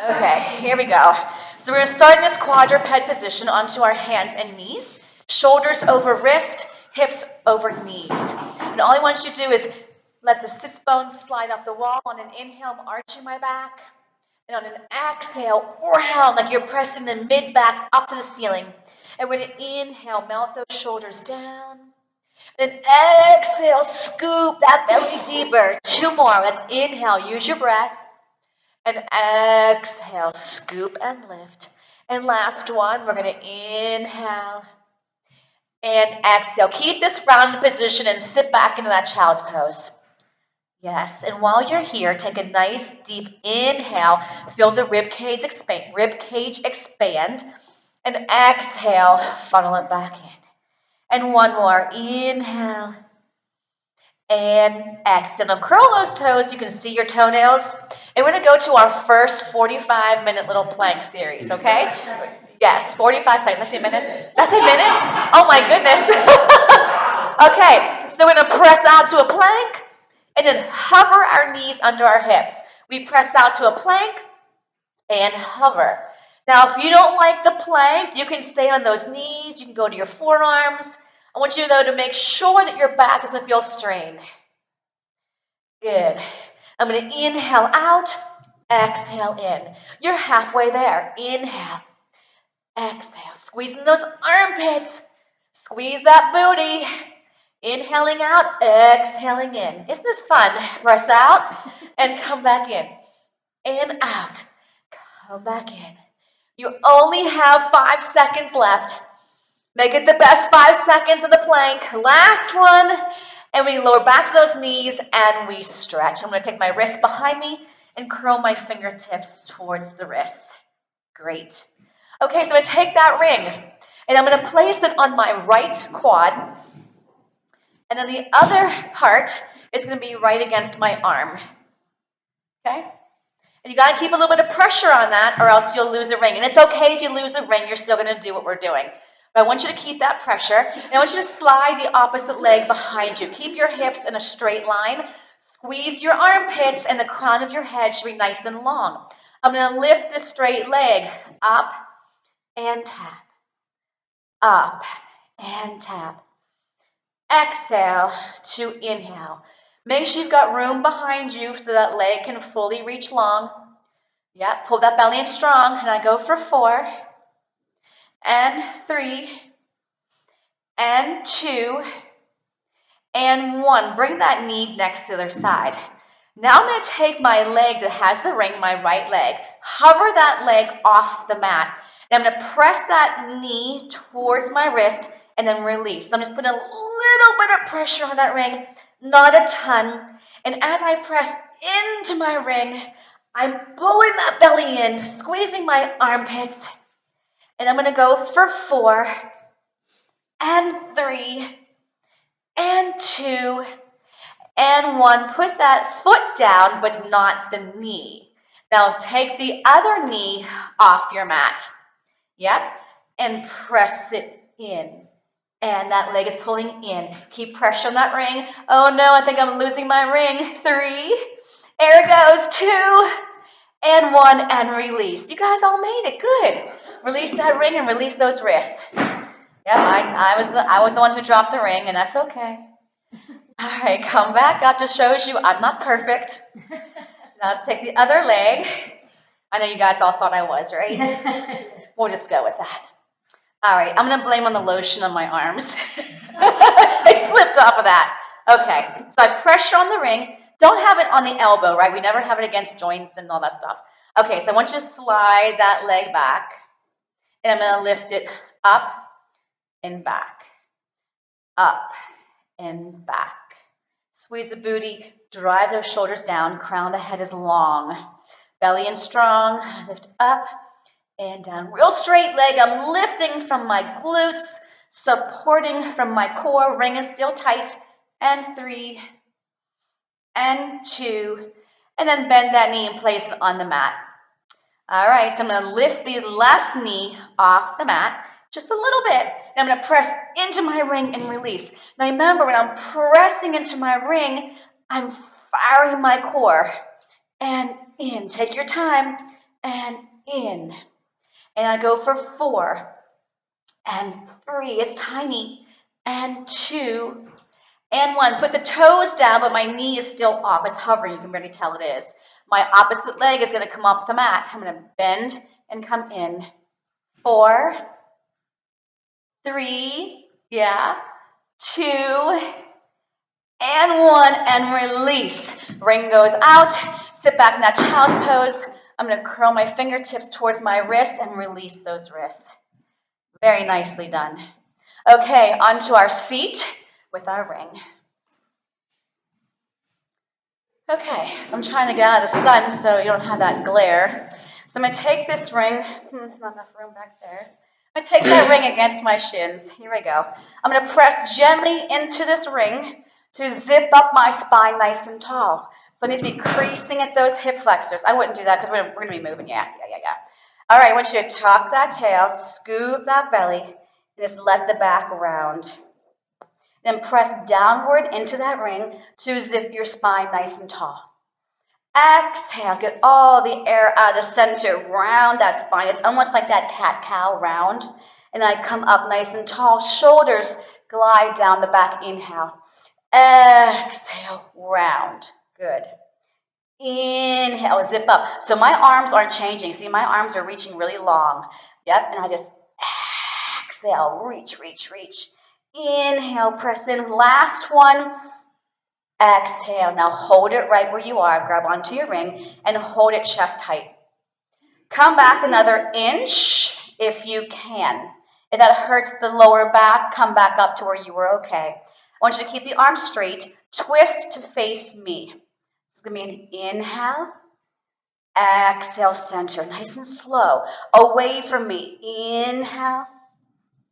Okay, here we go. So we're going to start in this quadruped position onto our hands and knees, shoulders over wrist, hips over knees. And all I want you to do is let the sits bones slide up the wall. On an inhale, I'm arching my back. And on an exhale, round like you're pressing the mid-back up to the ceiling. And we're going to inhale, melt those shoulders down. And exhale, scoop that belly deeper. 2 more. Let's inhale, use your breath. And exhale, scoop and lift. And last one, we're going to inhale and exhale. Keep this rounded position and sit back into that child's pose. Yes, and while you're here, take a nice deep inhale. Feel the rib cage expand. And exhale, funnel it back in. And one more, inhale. And exhale. Now curl those toes. You can see your toenails. And we're going to go to our first 45-minute little plank series, okay? Yes, 45 seconds. Did I say minutes? Did I say minutes? Oh my goodness. Okay, so we're going to press out to a plank and then hover our knees under our hips. We press out to a plank and hover. Now, if you don't like the plank, you can stay on those knees. You can go to your forearms. I want you, though, to make sure that your back doesn't feel strained. Good. I'm going to inhale out, exhale in. You're halfway there. Inhale, exhale. Squeezing those armpits. Squeeze that booty. Inhaling out, exhaling in. Isn't this fun? Press out and come back in. And out. Come back in. You only have 5 seconds left. Make it the best 5 seconds of the plank. Last one. And we lower back to those knees and we stretch. I'm going to take my wrist behind me and curl my fingertips towards the wrist. Great. Okay, so I'm going to take that ring and I'm going to place it on my right quad. And then the other part is going to be right against my arm. Okay? And you got to keep a little bit of pressure on that or else you'll lose a ring. And it's okay if you lose a ring. You're still going to do what we're doing. But I want you to keep that pressure. And I want you to slide the opposite leg behind you. Keep your hips in a straight line. Squeeze your armpits and the crown of your head should be nice and long. I'm going to lift the straight leg up and tap. Up and tap. Exhale to inhale. Make sure you've got room behind you so that leg can fully reach long. Yep, pull that belly in strong. And I go for 4. And 3, and 2, and 1. Bring that knee next to the other side. Now I'm going to take my leg that has the ring, my right leg, hover that leg off the mat. And I'm going to press that knee towards my wrist and then release. So I'm just putting a little bit of pressure on that ring, not a ton. And as I press into my ring, I'm pulling that belly in, squeezing my armpits. And I'm going to go for 4, and 3, and 2, and 1. Put that foot down, but not the knee. Now take the other knee off your mat. Yep. And press it in. And that leg is pulling in. Keep pressure on that ring. Oh no, I think I'm losing my ring. 3. There it goes. 2. And 1, and release. You guys all made it. Good. Release that ring and release those wrists. Yep, I was the one who dropped the ring, and that's okay. All right, come back up. Just shows you I'm not perfect. Now let's take the other leg. I know you guys all thought I was, right? We'll just go with that. All right, I'm going to blame on the lotion on my arms. They slipped off of that. Okay, so I pressure on the ring. Don't have it on the elbow, right? We never have it against joints and all that stuff. Okay, so I want you to slide that leg back. And I'm going to lift it up and back. Up and back. Squeeze the booty. Drive those shoulders down. Crown of the head is long. Belly in strong. Lift up and down. Real straight leg. I'm lifting from my glutes. Supporting from my core. Ring is still tight. And 3. And 2, and then bend that knee and place it on the mat. All right, so I'm going to lift the left knee off the mat just a little bit. And I'm going to press into my ring and release. Now remember, when I'm pressing into my ring, I'm firing my core. And in, take your time. and in. And I go for 4 and 3. It's tiny. And 2 and 1. Put the toes down, but my knee is still up. It's hovering. You can really tell it is. My opposite leg is going to come off the mat. I'm going to bend and come in. 4, 3, yeah, 2, and 1, and release. Ring goes out. Sit back in that child's pose. I'm going to curl my fingertips towards my wrist and release those wrists. Very nicely done. Okay, onto our seat with our ring. Okay, so I'm trying to get out of the sun so you don't have that glare. So I'm going to take this ring. Not enough room back there. I'm going to take that ring against my shins. Here we go. I'm going to press gently into this ring to zip up my spine nice and tall. So I need to be creasing at those hip flexors. I wouldn't do that because we're going to be moving. Yeah. All right, I want you to tuck that tail, scoop that belly, and just let the back round. Then press downward into that ring to zip your spine nice and tall. Exhale, get all the air out of the center, round that spine. It's almost like that cat-cow round. And I come up nice and tall. Shoulders glide down the back. Inhale. Exhale, round. Good. Inhale, zip up. So my arms aren't changing. See, my arms are reaching really long. Yep, and I just exhale, reach. Inhale, press in. Last one. Exhale. Now hold it right where you are. Grab onto your ring and hold it chest height. Come back another inch if you can. If that hurts the lower back, come back up to where you were okay. I want you to keep the arms straight. Twist to face me. It's going to be an inhale. Exhale, center. Nice and slow. Away from me. Inhale.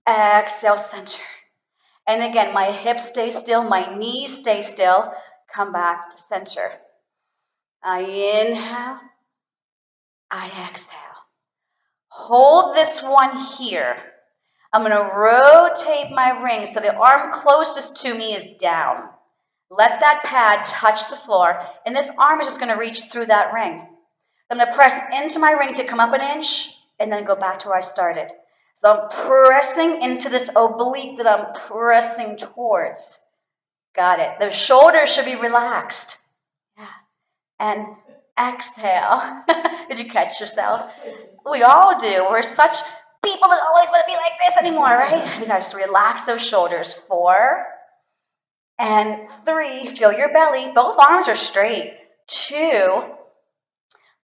Exhale, center. And again, my hips stay still, my knees stay still. Come back to center. I inhale, I exhale. Hold this one here. I'm going to rotate my ring so the arm closest to me is down. Let that pad touch the floor, and this arm is just going to reach through that ring. I'm going to press into my ring to come up an inch, and then go back to where I started. So I'm pressing into this oblique that I'm pressing towards. Got it. The shoulders should be relaxed. Yeah. And exhale. Did you catch yourself? We all do. We're such people that always want to be like this anymore, right? We got to just relax those shoulders. 4 and 3. Feel your belly. Both arms are straight. 2.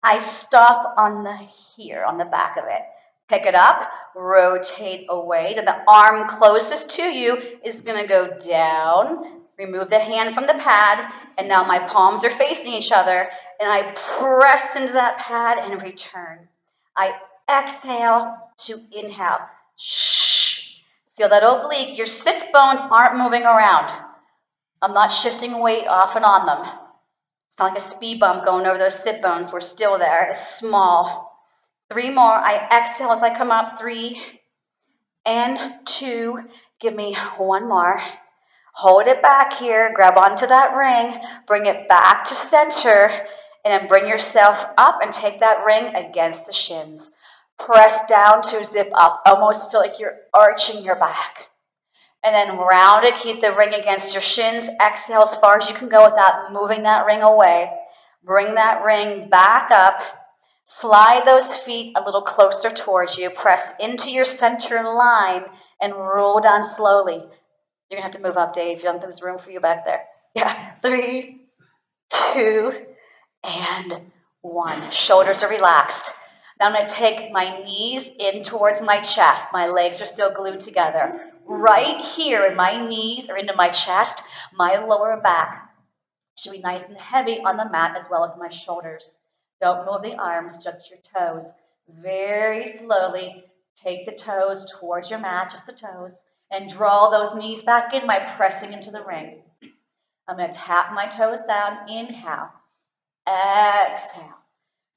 I stop on the back of it. Pick it up, rotate away. Then the arm closest to you is going to go down. Remove the hand from the pad, and now my palms are facing each other, and I press into that pad and return. I exhale to inhale. Shh. Feel that oblique. Your sits bones aren't moving around. I'm not shifting weight off and on them. It's not like a speed bump going over those sit bones. We're still there. It's small. 3 more. I exhale as I come up. 3 and 2. Give me 1 more. Hold it back here. Grab onto that ring. Bring it back to center. And then bring yourself up and take that ring against the shins. Press down to zip up. Almost feel like you're arching your back. And then round it. Keep the ring against your shins. Exhale as far as you can go without moving that ring away. Bring that ring back up. Slide those feet a little closer towards you. Press into your center line and roll down slowly. You're going to have to move up, Dave. You don't think there's room for you back there. Yeah. 3, 2, and 1. Shoulders are relaxed. Now I'm going to take my knees in towards my chest. My legs are still glued together. Right here, and my knees are into my chest. My lower back should be nice and heavy on the mat as well as my shoulders. Don't move the arms, just your toes. Very slowly take the toes towards your mat, just the toes, and draw those knees back in by pressing into the ring. I'm going to tap my toes down. Inhale. Exhale.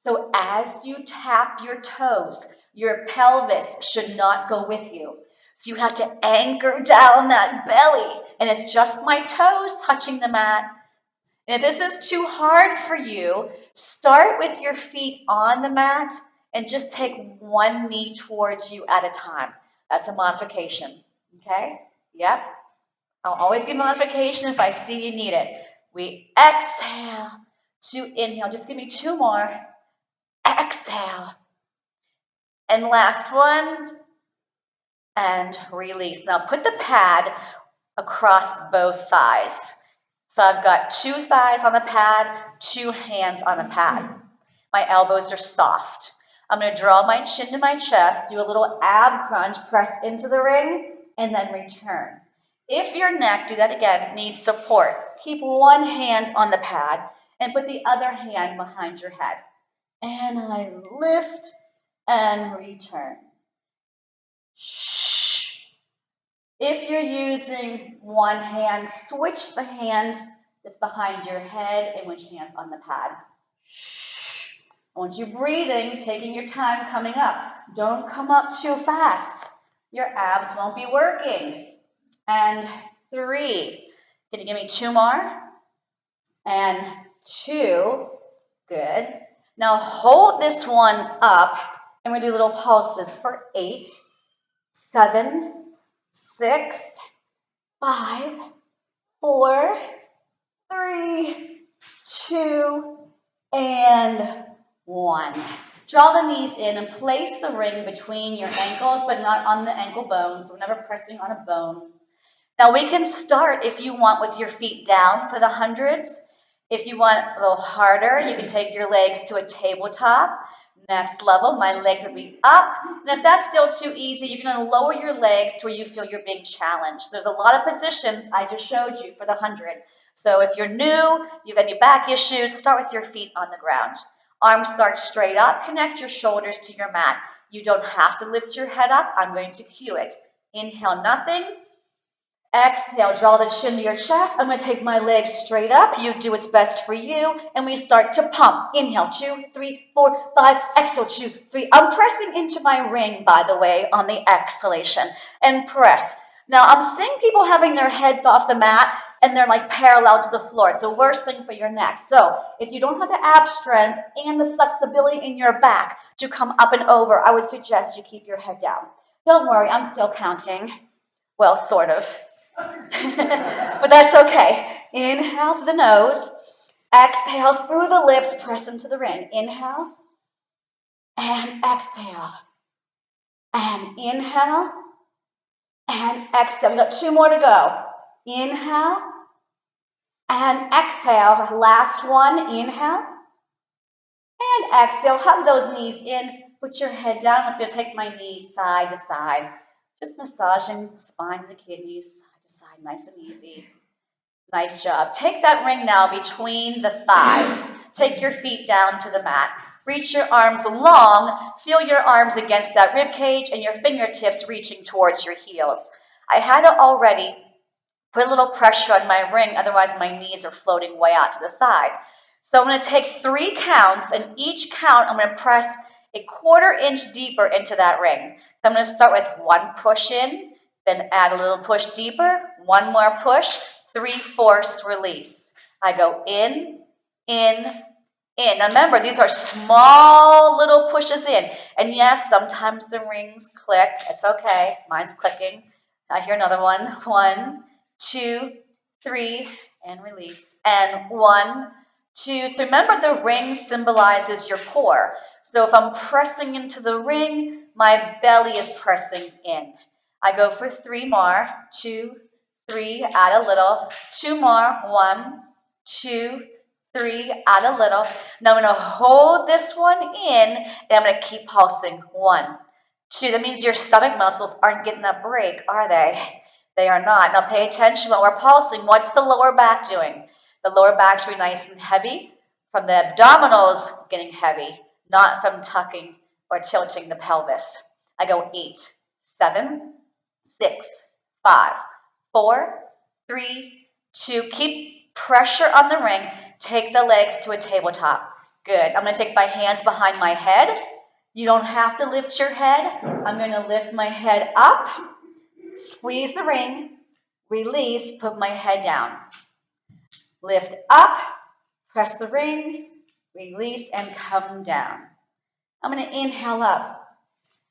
So as you tap your toes, your pelvis should not go with you. So you have to anchor down that belly, and it's just my toes touching the mat. And if this is too hard for you, start with your feet on the mat and just take one knee towards you at a time. That's a modification, okay? Yep. I'll always give modification if I see you need it. We exhale to inhale. Just give me two more. Exhale. And last one. And release. Now put the pad across both thighs. So I've got two thighs on the pad, two hands on the pad. My elbows are soft. I'm going to draw my chin to my chest, do a little ab crunch, press into the ring, and then return. If your neck, do that again, needs support, keep one hand on the pad and put the other hand behind your head. And I lift and return. Shh. If you're using one hand, switch the hand that's behind your head and which hand's on the pad. Shh. I want you breathing, taking your time coming up. Don't come up too fast. Your abs won't be working. And 3. Can you give me 2 more? And 2. Good. Now hold this one up, and we're going to do little pulses for 8, 7, 6, 5, 4, 3, 2, and 1. Draw the knees in and place the ring between your ankles, but not on the ankle bones. We're never pressing on a bone. Now we can start, if you want, with your feet down for the hundreds. If you want a little harder, you can take your legs to a tabletop. Next level, my legs will be up. And if that's still too easy, you're going to lower your legs to where you feel you're being challenged. There's a lot of positions I just showed you for the 100. So if you're new, you have any back issues, start with your feet on the ground. Arms start straight up. Connect your shoulders to your mat. You don't have to lift your head up. I'm going to cue it. Inhale, nothing. Exhale, draw the chin to your chest. I'm going to take my legs straight up. You do what's best for you. And we start to pump. Inhale, 2, 3, 4, 5. Exhale, 2, 3. I'm pressing into my ring, by the way, on the exhalation. And press. Now, I'm seeing people having their heads off the mat, and they're like parallel to the floor. It's the worst thing for your neck. So if you don't have the ab strength and the flexibility in your back to come up and over, I would suggest you keep your head down. Don't worry, I'm still counting. Well, sort of. But that's okay. Inhale through the nose. Exhale through the lips. Press into the ring. Inhale. And exhale. And inhale. And exhale. We've got 2 more to go. Inhale. And exhale. Last one. Inhale. And exhale. Hug those knees in. Put your head down. I'm just going to take my knees side to side. Just massaging the spine and the kidneys. Side, nice and easy. Nice job. Take that ring now between the thighs. Take your feet down to the mat. Reach your arms long. Feel your arms against that rib cage and your fingertips reaching towards your heels. I had to already put a little pressure on my ring, otherwise my knees are floating way out to the side. So I'm going to take 3 counts, and each count I'm going to press a 1/4 inch deeper into that ring. So I'm going to start with 1 push in, then add a little push deeper, 1 more push, 3/4 release. I go in, in, in. Now remember, these are small little pushes in. And yes, sometimes the rings click. It's okay. Mine's clicking. I hear another one. 1, 2, 3, and release. And 1, 2. So remember, the ring symbolizes your core. So if I'm pressing into the ring, my belly is pressing in. I go for 3 more. 2, 3, add a little. 2 more. 1, 2, 3, add a little. Now I'm going to hold this one in, and I'm going to keep pulsing. 1, 2. That means your stomach muscles aren't getting a break, are they? They are not. Now pay attention when we're pulsing. What's the lower back doing? The lower back should be nice and heavy from the abdominals getting heavy, not from tucking or tilting the pelvis. I go 8, 7, 6, 5, 4, 3, 2. Keep pressure on the ring. Take the legs to a tabletop. Good. I'm going to take my hands behind my head. You don't have to lift your head. I'm going to lift my head up, squeeze the ring, release, put my head down. Lift up, press the ring, release, and come down. I'm going to inhale up.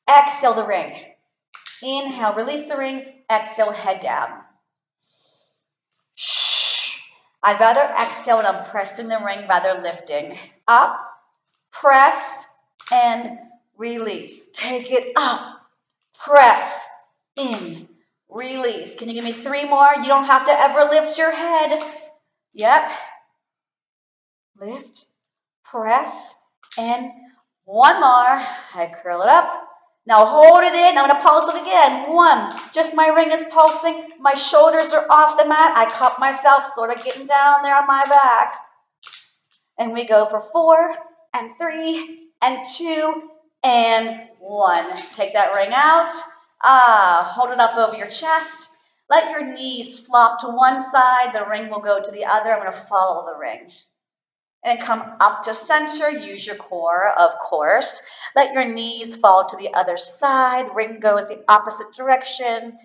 Exhale the ring. Inhale, release the ring. Exhale, head down. I'd rather exhale when I'm pressing the ring rather lifting. Up, press, and release. Take it up, press, in, release. Can you give me 3 more? You don't have to ever lift your head. Yep. Lift, press, and 1 more. I curl it up. Now hold it in. I'm going to pulse it again. 1. Just my ring is pulsing. My shoulders are off the mat. I cup myself, sort of getting down there on my back. And we go for 4, and 3, and 2, and 1. Take that ring out. Hold it up over your chest. Let your knees flop to one side. The ring will go to the other. I'm going to follow the ring. And come up to center. Use your core, of course. Let your knees fall to the other side. Ring goes the opposite direction.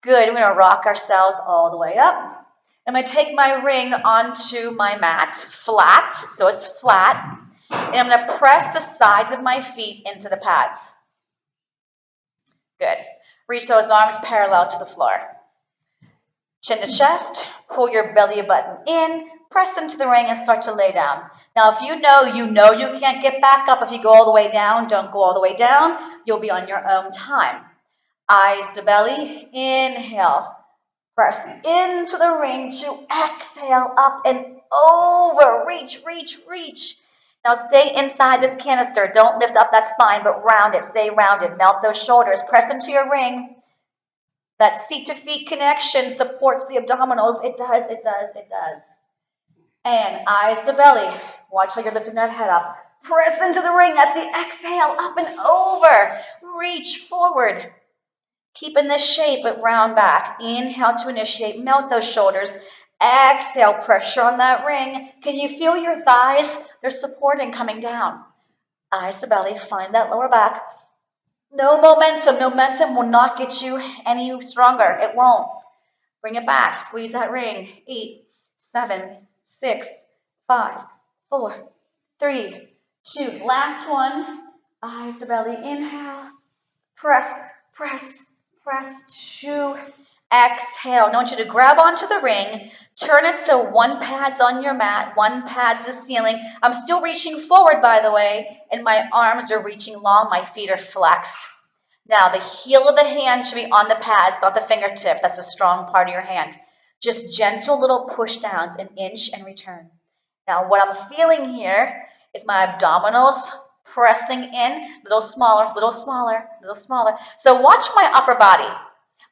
Good. We're going to rock ourselves all the way up. I'm going to take my ring onto my mat, flat, so it's flat. And I'm going to press the sides of my feet into the pads. Good. Reach those arms parallel to the floor. Chin to chest. Pull your belly button in. Press into the ring and start to lay down. Now, if you know you can't get back up if you go all the way down, don't go all the way down. You'll be on your own time. Eyes to belly. Inhale. Press into the ring to exhale up and over. Reach, reach, reach. Now stay inside this canister. Don't lift up that spine, but round it. Stay rounded. Melt those shoulders. Press into your ring. That seat to feet connection supports the abdominals. It does, it does, it does. And eyes to belly. Watch how you're lifting that head up. Press into the ring at the exhale, up and over. Reach forward. Keep in this shape, but round back. Inhale to initiate. Melt those shoulders. Exhale, pressure on that ring. Can you feel your thighs? They're supporting coming down. Eyes to belly. Find that lower back. No momentum. Momentum will not get you any stronger. It won't. Bring it back. Squeeze that ring. 8, 7, 6, 5, 4, 3, 2. Last one. Eyes to belly. Inhale. Press, press, press. 2. Exhale. I want you to grab onto the ring. Turn it so one pad's on your mat, one pad's the ceiling. I'm still reaching forward, by the way, and my arms are reaching long. My feet are flexed. Now, the heel of the hand should be on the pads, not the fingertips. That's a strong part of your hand. Just gentle little push downs, an inch and return. Now, what I'm feeling here is my abdominals pressing in, little smaller, little smaller, little smaller. So watch my upper body.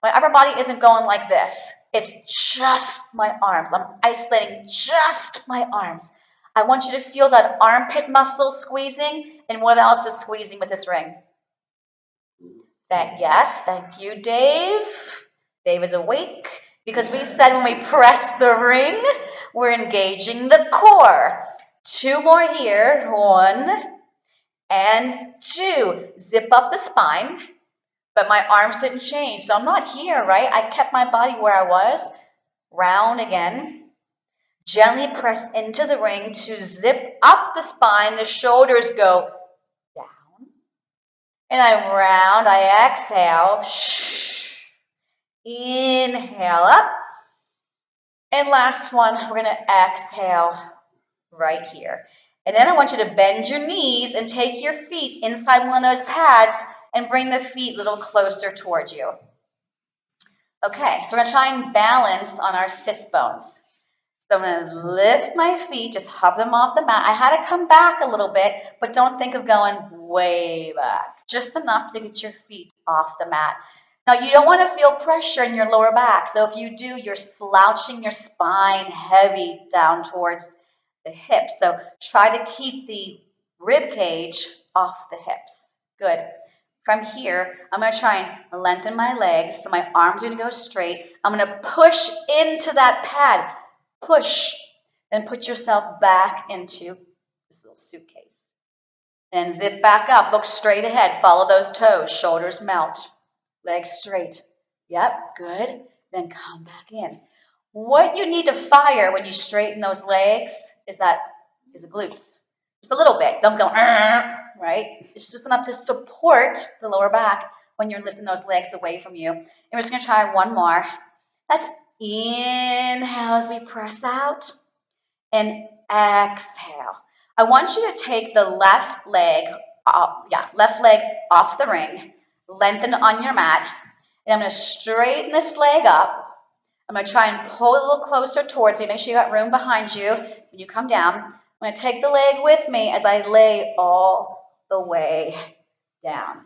My upper body isn't going like this. It's just my arms. I'm isolating just my arms. I want you to feel that armpit muscle squeezing, and what else is squeezing with this ring? Yes, thank you, Dave. Dave is awake because we said when we press the ring, we're engaging the core. 2 more here. 1 and 2. Zip up the spine, but my arms didn't change. So I'm not here, right? I kept my body where I was. Round again. Gently press into the ring to zip up the spine. The shoulders go down. And I round, I exhale. Inhale up. And last one, we're going to exhale right here. And then I want you to bend your knees and take your feet inside one of those pads and bring the feet a little closer towards you. Okay, so we're going to try and balance on our sits bones. So I'm going to lift my feet, just hop them off the mat. I had to come back a little bit, but don't think of going way back. Just enough to get your feet off the mat. Now, you don't want to feel pressure in your lower back. So if you do, you're slouching your spine heavy down towards the hips. So try to keep the rib cage off the hips. Good. From here, I'm going to try and lengthen my legs. So my arms are going to go straight. I'm going to push into that pad. Push, then put yourself back into this little suitcase. And zip back up. Look straight ahead. Follow those toes. Shoulders melt. Legs straight. Yep, good. Then come back in. What you need to fire when you straighten those legs is the glutes. Just a little bit. Don't go, right? It's just enough to support the lower back when you're lifting those legs away from you. And we're just going to try one more. Let's inhale as we press out and exhale. I want you to take the left leg off the ring, lengthen on your mat, and I'm going to straighten this leg up. I'm going to try and pull it a little closer towards me. Make sure you got room behind you when you come down. I'm going to take the leg with me as I lay all the way down.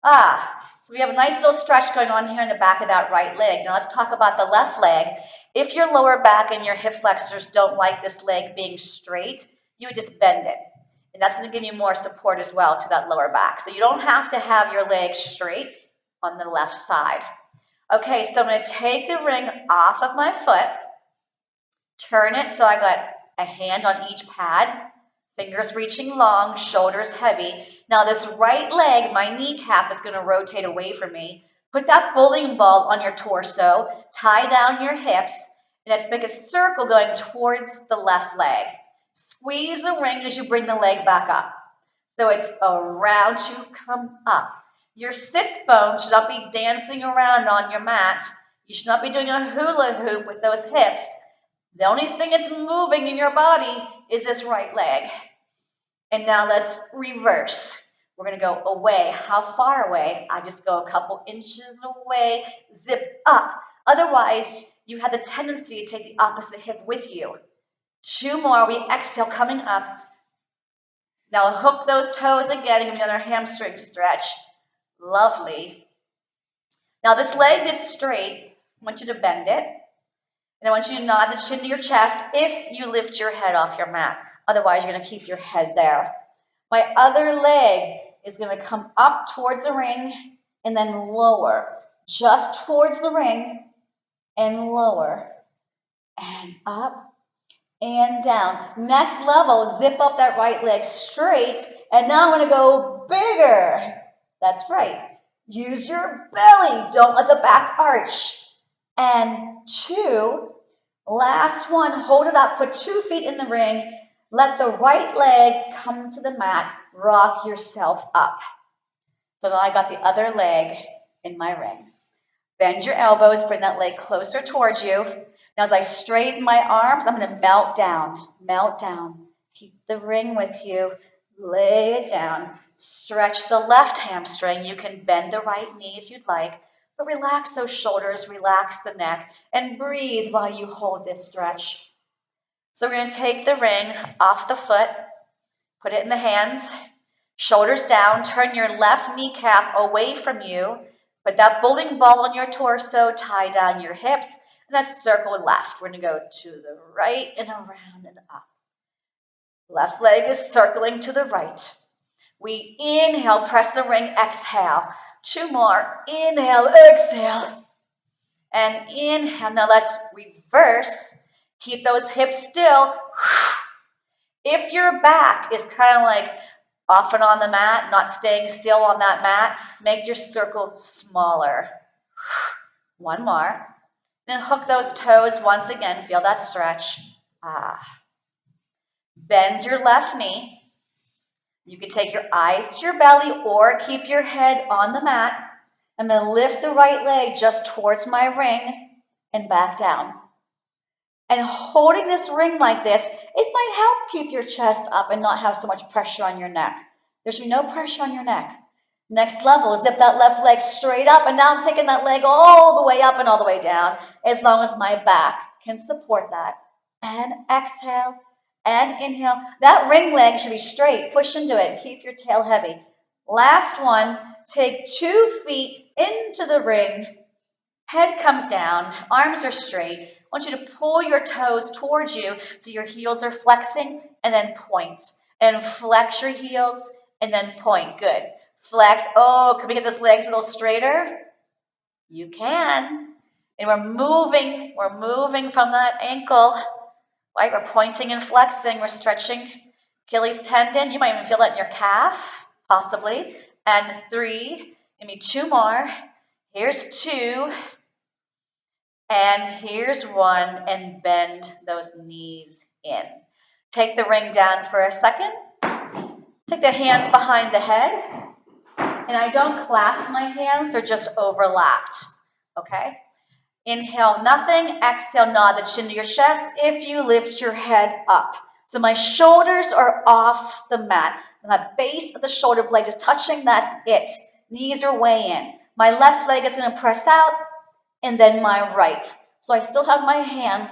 So we have a nice little stretch going on here in the back of that right leg. Now let's talk about the left leg. If your lower back and your hip flexors don't like this leg being straight, you would just bend it. And that's going to give you more support as well to that lower back. So you don't have to have your leg straight on the left side. Okay, so I'm going to take the ring off of my foot, turn it so I got a hand on each pad, fingers reaching long, shoulders heavy. Now this right leg, my kneecap is going to rotate away from me. Put that bowling ball on your torso, tie down your hips, and let's make a circle going towards the left leg. Squeeze the ring as you bring the leg back up. So it's around to come up. Your sits bones should not be dancing around on your mat. You should not be doing a hula hoop with those hips. The only thing that's moving in your body is this right leg. And now let's reverse. We're going to go away. How far away? I just go a couple inches away, zip up. Otherwise, you have the tendency to take the opposite hip with you. 2 more. We exhale, coming up. Now hook those toes again and give me another hamstring stretch. Lovely. Now this leg that's straight, I want you to bend it. And I want you to nod the chin to your chest if you lift your head off your mat. Otherwise, you're going to keep your head there. My other leg is going to come up towards the ring and then lower. Just towards the ring and lower. And up and down. Next level, zip up that right leg straight. And now I'm going to go bigger. That's right. Use your belly. Don't let the back arch. And 2. Last one, hold it up, put 2 feet in the ring, let the right leg come to the mat, rock yourself up. So now I got the other leg in my ring. Bend your elbows, bring that leg closer towards you. Now as I straighten my arms, I'm going to melt down. Keep the ring with you, lay it down. Stretch the left hamstring. You can bend the right knee if you'd like. But relax those shoulders, relax the neck, and breathe while you hold this stretch. So we're going to take the ring off the foot, put it in the hands, shoulders down, turn your left kneecap away from you, put that bowling ball on your torso, tie down your hips, and that's circle left. We're going to go to the right and around and up. Left leg is circling to the right. We inhale, press the ring, exhale. 2 more. Inhale, exhale. And inhale. Now let's reverse. Keep those hips still. If your back is kind of like off and on the mat, not staying still on that mat, make your circle smaller. 1 more. Then hook those toes once again. Feel that stretch. Bend your left knee. You can take your eyes to your belly or keep your head on the mat. I'm going to lift the right leg just towards my ring and back down. And holding this ring like this, it might help keep your chest up and not have so much pressure on your neck. There should be no pressure on your neck. Next level, zip that left leg straight up, and now I'm taking that leg all the way up and all the way down, as long as my back can support that. And exhale. And inhale. That ring leg should be straight. Push into it. Keep your tail heavy. Last one. Take 2 feet into the ring. Head comes down. Arms are straight. I want you to pull your toes towards you so your heels are flexing and then point. And flex your heels and then point. Good. Flex. Oh, can we get those legs a little straighter? You can. And we're moving from that ankle. Right, we're pointing and flexing, we're stretching Achilles tendon. You might even feel that in your calf, possibly. And 3, give me 2 more. Here's 2. And here's 1, and bend those knees in. Take the ring down for a second. Take the hands behind the head. And I don't clasp my hands, they're just overlapped. Okay? Inhale, nothing. Exhale, nod the chin to your chest if you lift your head up. So my shoulders are off the mat. And the base of the shoulder blade is touching, that's it. Knees are way in. My left leg is going to press out, and then my right. So I still have my hands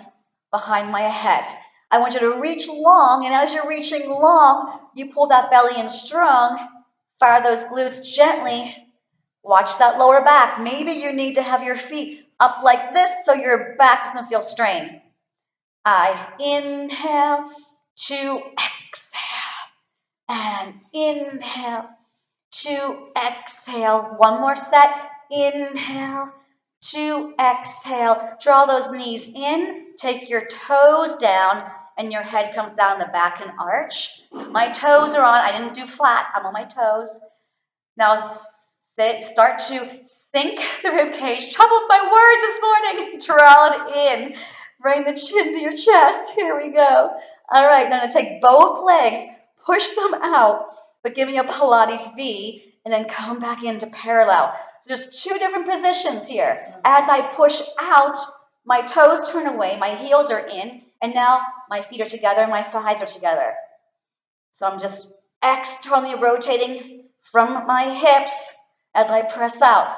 behind my head. I want you to reach long, and as you're reaching long, you pull that belly in strong. Fire those glutes gently. Watch that lower back. Maybe you need to have your feet up like this so your back doesn't feel strained. I inhale to exhale. And inhale to exhale. One more set. Inhale to exhale. Draw those knees in. Take your toes down and your head comes down the back and arch. My toes are on. I didn't do flat. I'm on my toes. Now start to sink the rib cage. Troubled my words this morning. Draw it in. Bring the chin to your chest. Here we go. All right, now I'm going to take both legs, push them out, but give me a Pilates V, and then come back into parallel. So there's two different positions here. As I push out, my toes turn away, my heels are in, and now my feet are together, my thighs are together. So I'm just externally rotating from my hips as I press out.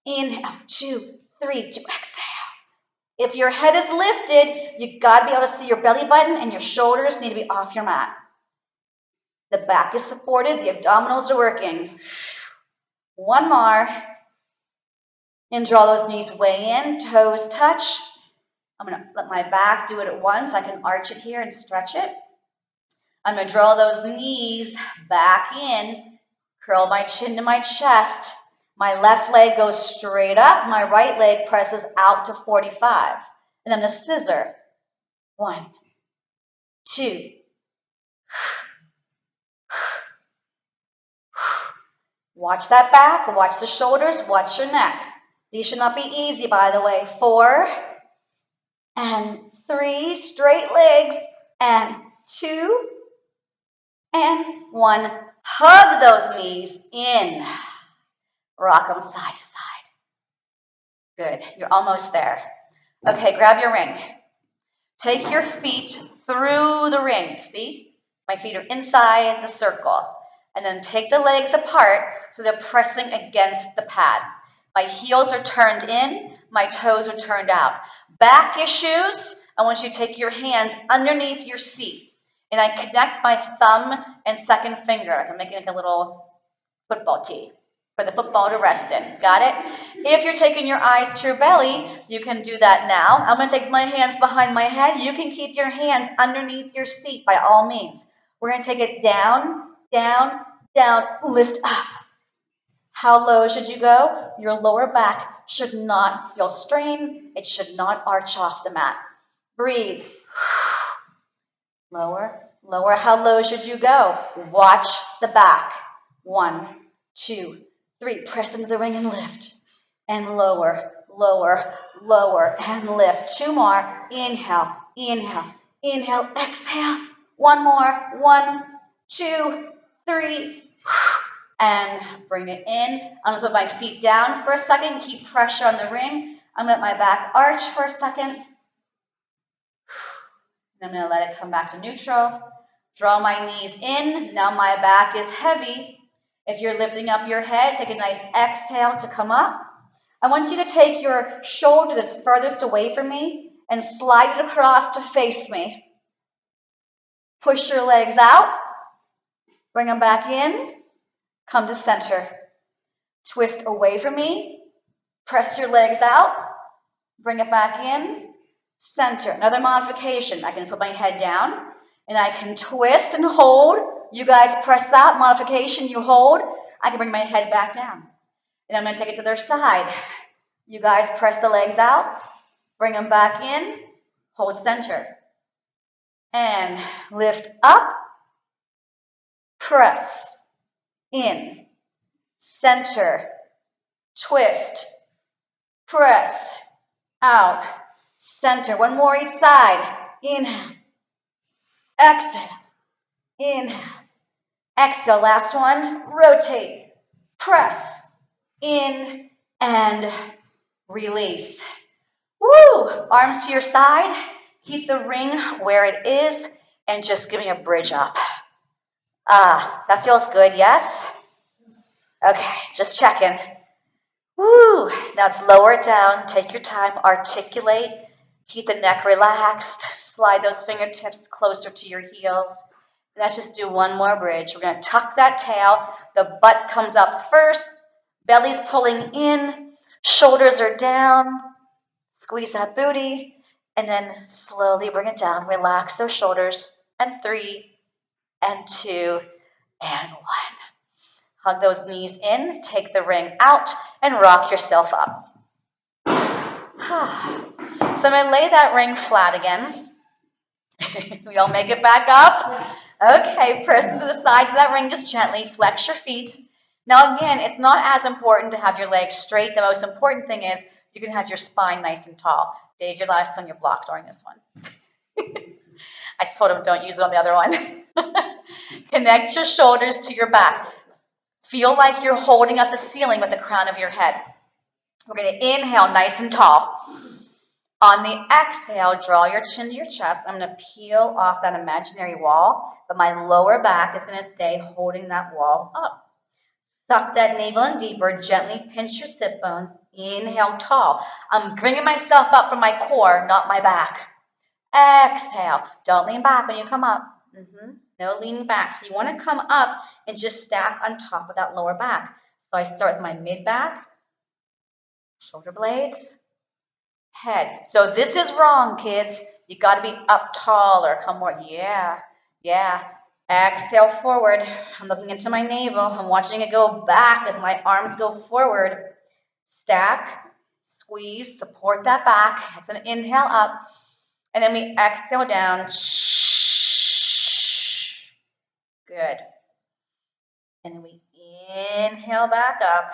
Inhale, 2, 3, 2, exhale. If your head is lifted, you got to be able to see your belly button and your shoulders need to be off your mat. The back is supported, the abdominals are working. One more. And draw those knees way in, toes touch. I'm going to let my back do it at once. I can arch it here and stretch it. I'm going to draw those knees back in, curl my chin to my chest. My left leg goes straight up. My right leg presses out to 45. And then the scissor. 1, 2. Watch that back. Watch the shoulders. Watch your neck. These should not be easy, by the way. 4 and 3. Straight legs. And 2 and 1. Hug those knees in. Rock them side to side. Good. You're almost there. Okay, grab your ring. Take your feet through the ring. See? My feet are inside the circle. And then take the legs apart so they're pressing against the pad. My heels are turned in. My toes are turned out. Back issues, I want you to take your hands underneath your seat. And I connect my thumb and second finger. I'm making like a little football tee for the football to rest in. Got it? If you're taking your eyes to your belly, you can do that now. I'm going to take my hands behind my head. You can keep your hands underneath your seat by all means. We're going to take it down, down, down, lift up. How low should you go? Your lower back should not feel strained. It should not arch off the mat. Breathe. Lower, lower. How low should you go? Watch the back. 1, 2, 3. Press into the ring and lift. And lower, lower, lower, and lift. 2 more. Inhale, inhale, inhale, exhale. 1 more. 1, 2, 3. And bring it in. I'm going to put my feet down for a second. Keep pressure on the ring. I'm going to let my back arch for a second. And I'm going to let it come back to neutral. Draw my knees in. Now my back is heavy. If you're lifting up your head, take a nice exhale to come up. I want you to take your shoulder that's furthest away from me and slide it across to face me. Push your legs out. Bring them back in. Come to center. Twist away from me. Press your legs out. Bring it back in. Center. Another modification. I can put my head down and I can twist and hold. You guys press out. Modification, you hold. I can bring my head back down. And I'm going to take it to their side. You guys press the legs out. Bring them back in. Hold center. And lift up. Press. In. Center. Twist. Press. Out. Center. 1 more each side. Inhale. Exhale. Inhale. Exhale, last one. Rotate, press, in, and release. Woo! Arms to your side. Keep the ring where it is, and just give me a bridge up. That feels good, yes? Okay, just checking. Woo! Now let's lower it down. Take your time. Articulate. Keep the neck relaxed. Slide those fingertips closer to your heels. Let's just do one more bridge. We're going to tuck that tail. The butt comes up first. Belly's pulling in. Shoulders are down. Squeeze that booty. And then slowly bring it down. Relax those shoulders. And 3, and 2, and 1. Hug those knees in. Take the ring out and rock yourself up. So I'm going to lay that ring flat again. We all make it back up. Okay, press into the sides of that ring just gently. Flex your feet. Now again, it's not as important to have your legs straight. The most important thing is you can have your spine nice and tall. Dave, your last one, you're blocked during this one. I told him don't use it on the other one. Connect your shoulders to your back. Feel like you're holding up the ceiling with the crown of your head. We're going to inhale nice and tall. On the exhale, draw your chin to your chest. I'm going to peel off that imaginary wall, but my lower back is going to stay holding that wall up. Suck that navel in deeper. Gently pinch your sit bones. Inhale, tall. I'm bringing myself up from my core, not my back. Exhale. Don't lean back when you come up. No leaning back. So you want to come up and just stack on top of that lower back. So I start with my mid back, shoulder blades, head. So this is wrong, kids. You got to be up taller. Come more. Yeah. Exhale forward. I'm looking into my navel. I'm watching it go back as my arms go forward. Stack, squeeze, support that back. It's an inhale up. And then we exhale down. Good. And then we inhale back up.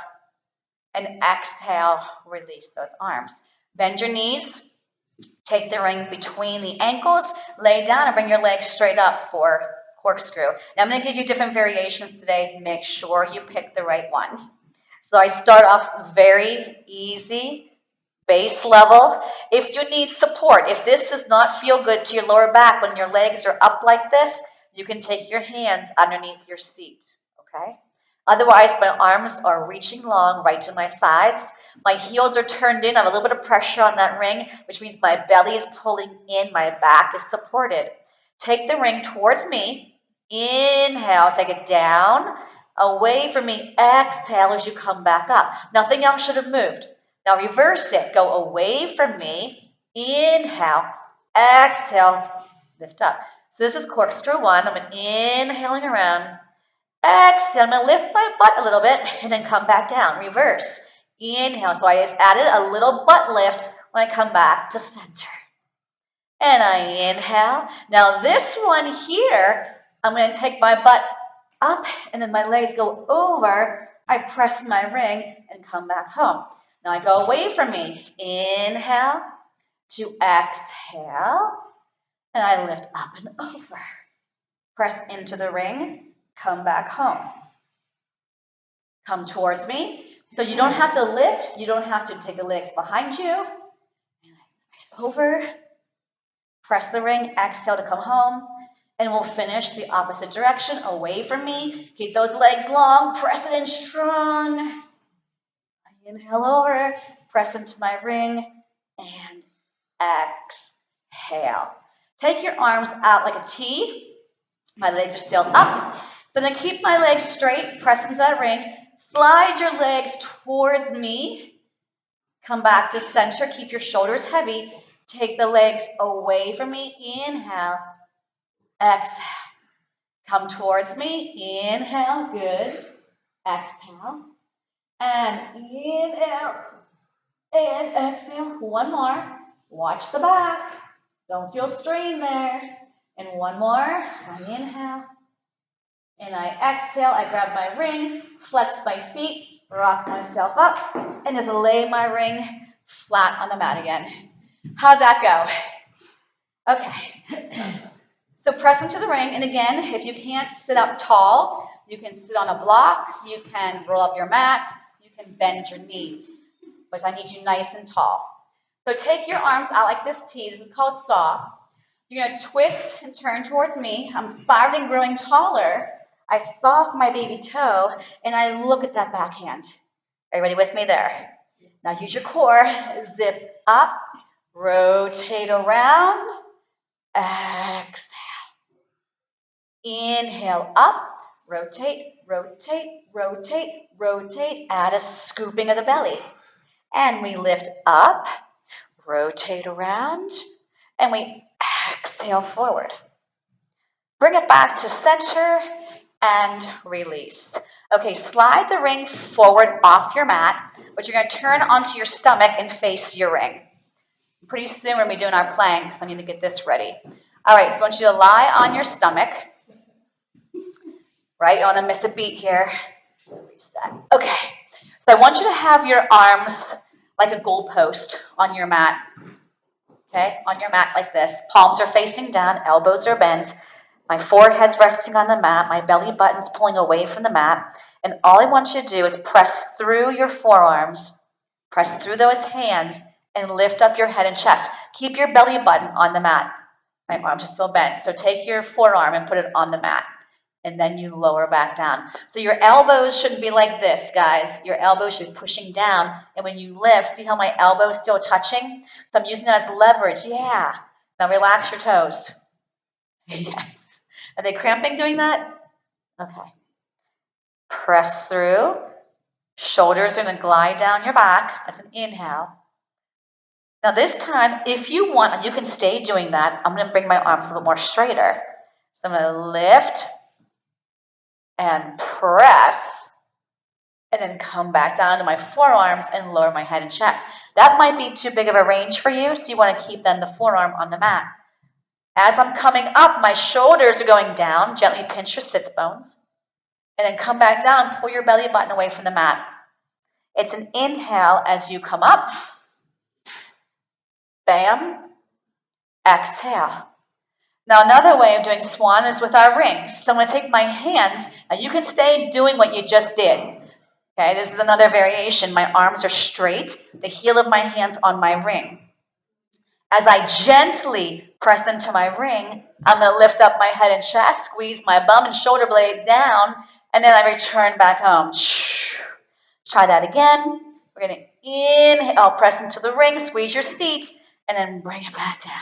And exhale, release those arms. Bend your knees. Take the ring between the ankles. Lay down and bring your legs straight up for corkscrew. Now I'm going to give you different variations today. Make sure you pick the right one. So I start off very easy, base level. If you need support, if this does not feel good to your lower back when your legs are up like this, you can take your hands underneath your seat, okay? Otherwise, my arms are reaching long right to my sides. My heels are turned in. I have a little bit of pressure on that ring, which means my belly is pulling in. My back is supported. Take the ring towards me. Inhale, take it down, away from me. Exhale as you come back up. Nothing else should have moved. Now reverse it. Go away from me. Inhale, exhale, lift up. So this is corkscrew 1. I'm inhaling around. Exhale, I'm going to lift my butt a little bit and then come back down. Reverse. Inhale. So I just added a little butt lift when I come back to center. And I inhale. Now this one here, I'm going to take my butt up and then my legs go over. I press my ring and come back home. Now I go away from me. Inhale to exhale. And I lift up and over. Press into the ring. Come back home. Come towards me. So you don't have to lift. You don't have to take the legs behind you. Over. Press the ring. Exhale to come home. And we'll finish the opposite direction. Away from me. Keep those legs long. Press it in strong. I inhale over. Press into my ring. And exhale. Take your arms out like a T. My legs are still up. So then keep my legs straight, press into that ring, slide your legs towards me, come back to center, keep your shoulders heavy, take the legs away from me, inhale, exhale, come towards me, inhale, good, exhale, and inhale, and exhale, one more, watch the back, don't feel strain there, and one more, I inhale, and I exhale, I grab my ring, flex my feet, rock myself up, and just lay my ring flat on the mat again. How'd that go? Okay. So press into the ring, and again, if you can't sit up tall, You can sit on a block, you can roll up your mat, you can bend your knees, which I need you nice and tall. So take your arms out like this T. This is called saw. You're going to twist and turn towards me. I'm spiraling, growing taller. I soft my baby toe, and I look at that backhand. Are you ready with me there? Now use your core. Zip up, rotate around, exhale. Inhale up, rotate, rotate, rotate, rotate. Add a scooping of the belly. And we lift up, rotate around, and we exhale forward. Bring it back to center and release. Okay, slide the ring forward off your mat, but you're going to turn onto your stomach and face your ring. Pretty soon we're going to be doing our planks. I need to get this ready. All right, so I want you to lie on your stomach. Right, you don't want to miss a beat here. Reset. Okay, so I want you to have your arms like a goalpost on your mat. Okay, on your mat like this. Palms are facing down, elbows are bent. My forehead's resting on the mat. My belly button's pulling away from the mat. And all I want you to do is press through your forearms, press through those hands, and lift up your head and chest. Keep your belly button on the mat. My arms are still bent. So take your forearm and put it on the mat. And then you lower back down. So your elbows shouldn't be like this, guys. Your elbows should be pushing down. And when you lift, see how my elbow's still touching? So I'm using that as leverage. Yeah. Now relax your toes. Yes. Are they cramping doing that? Okay. Press through. Shoulders are going to glide down your back. That's an inhale. Now this time, if you want, you can stay doing that. I'm going to bring my arms a little more straighter. So I'm going to lift and press, and then come back down to my forearms and lower my head and chest. That might be too big of a range for you, so you want to keep then the forearm on the mat. As I'm coming up, my shoulders are going down. Gently pinch your sits bones. And then come back down, pull your belly button away from the mat. It's an inhale as you come up. Bam. Exhale. Now another way of doing swan is with our rings. So I'm going to take my hands, and you can stay doing what you just did. Okay, this is another variation. My arms are straight, the heel of my hand's on my ring. As I gently press into my ring, I'm going to lift up my head and chest, squeeze my bum and shoulder blades down, and then I return back home. Try that again. We're going to inhale, press into the ring, squeeze your seat, and then bring it back down.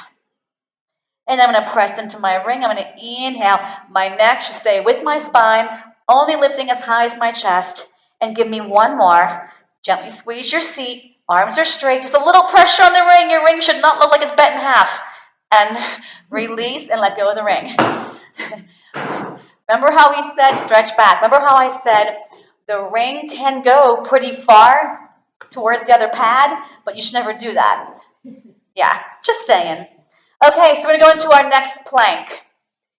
And I'm going to press into my ring. I'm going to inhale. My neck should stay with my spine, only lifting as high as my chest. And give me one more. Gently squeeze your seat. Arms are straight. Just a little pressure on the ring. Your ring should not look like it's bent in half. And release and let go of the ring. Remember how we said stretch back? Remember how I said the ring can go pretty far towards the other pad, but you should never do that. Yeah, just saying. Okay, so we're going to go into our next plank.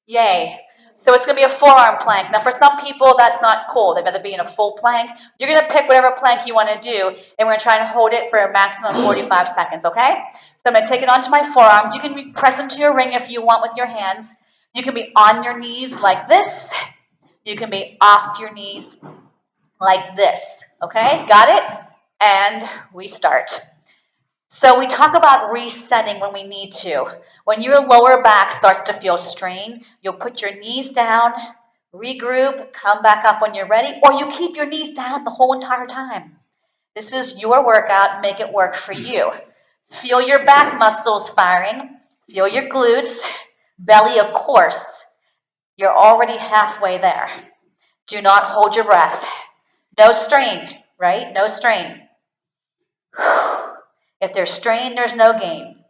Yay. So it's going to be a forearm plank. Now, for some people, that's not cool. They'd rather be in a full plank. You're going to pick whatever plank you want to do, and we're going to try and hold it for a maximum of 45 seconds, okay? So I'm going to take it onto my forearms. You can press into your ring if you want with your hands. You can be on your knees like this. You can be off your knees like this, okay? Got it? And we start. So we talk about resetting when we need to. When your lower back starts to feel strained, you'll put your knees down, regroup, come back up when you're ready, or you keep your knees down the whole entire time. This is your workout. Make it work for you. Feel your back muscles firing. Feel your glutes. Belly, of course. You're already halfway there. Do not hold your breath. No strain, right? No strain. If there's strain, there's no gain.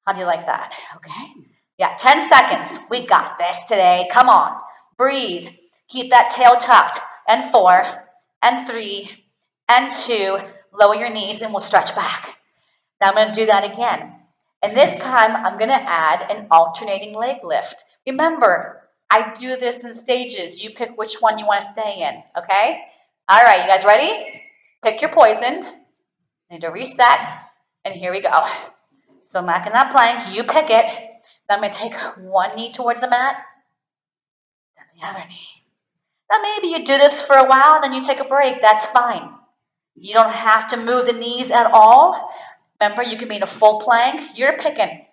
How do you like that? Okay. Yeah, 10 seconds. We got this today. Come on. Breathe. Keep that tail tucked. And 4, and 3, and 2. Lower your knees and we'll stretch back. Now I'm going to do that again. And this time I'm going to add an alternating leg lift. Remember, I do this in stages. You pick which one you want to stay in. Okay? All right, you guys ready? Pick your poison. Need to reset, and here we go. So I'm back in that plank, you pick it. Then I'm going to take one knee towards the mat, then the other knee. Now maybe you do this for a while and then you take a break. That's fine. You don't have to move the knees at all. Remember, you can be in a full plank. You're picking.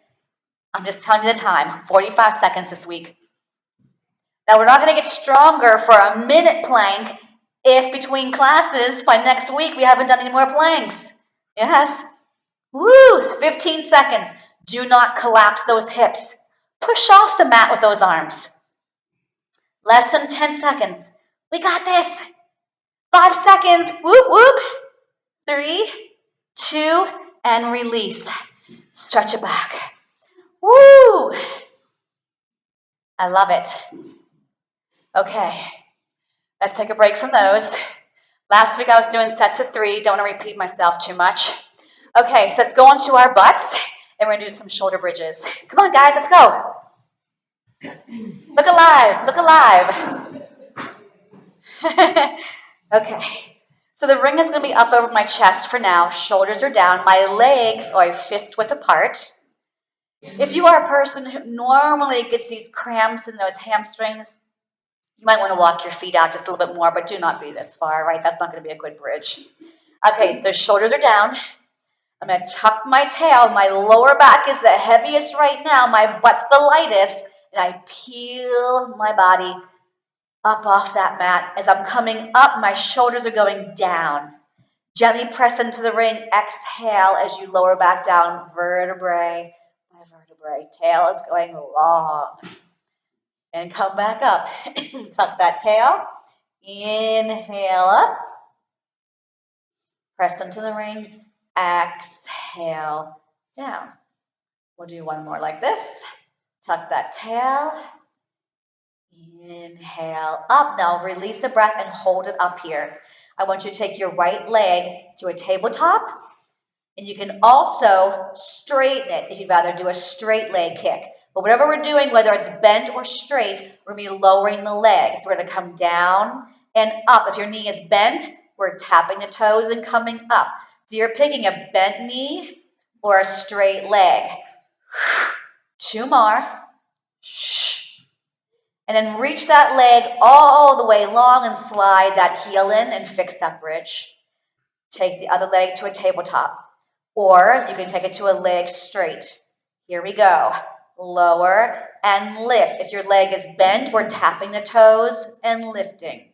I'm just telling you the time, 45 seconds this week. Now, we're not going to get stronger for a minute plank if between classes by next week we haven't done any more planks. Yes? Woo! 15 seconds. Do not collapse those hips. Push off the mat with those arms. Less than 10 seconds. We got this. 5 seconds. Whoop, whoop. 3, 2, and release. Stretch it back. Woo! I love it. Okay, let's take a break from those. Last week I was doing sets of 3. Don't want to repeat myself too much. Okay, so let's go onto our butts, and we're going to do some shoulder bridges. Come on, guys, let's go. Look alive, look alive. Okay, so the ring is going to be up over my chest for now. Shoulders are down. My legs are fist width apart. If you are a person who normally gets these cramps in those hamstrings, you might want to walk your feet out just a little bit more, but do not be this far, right? That's not going to be a good bridge. Okay, so shoulders are down. I'm going to tuck my tail. My lower back is the heaviest right now. My butt's the lightest. And I peel my body up off that mat. As I'm coming up, my shoulders are going down. Gently press into the ring. Exhale as you lower back down. Vertebrae by vertebrae. Tail is going long. And come back up. Tuck that tail. Inhale up. Press into the ring. Exhale down. We'll do one more like this. Tuck that tail. Inhale up. Now release the breath and hold it up here. I want you to take your right leg to a tabletop. And you can also straighten it if you'd rather do a straight leg kick. But whatever we're doing, whether it's bent or straight, we're going to be lowering the legs. We're going to come down and up. If your knee is bent, we're tapping the toes and coming up. So you're picking a bent knee or a straight leg. 2 more. And then reach that leg all the way long and slide that heel in and fix that bridge. Take the other leg to a tabletop. Or you can take it to a leg straight. Here we go. Lower and lift. If your leg is bent, we're tapping the toes and lifting.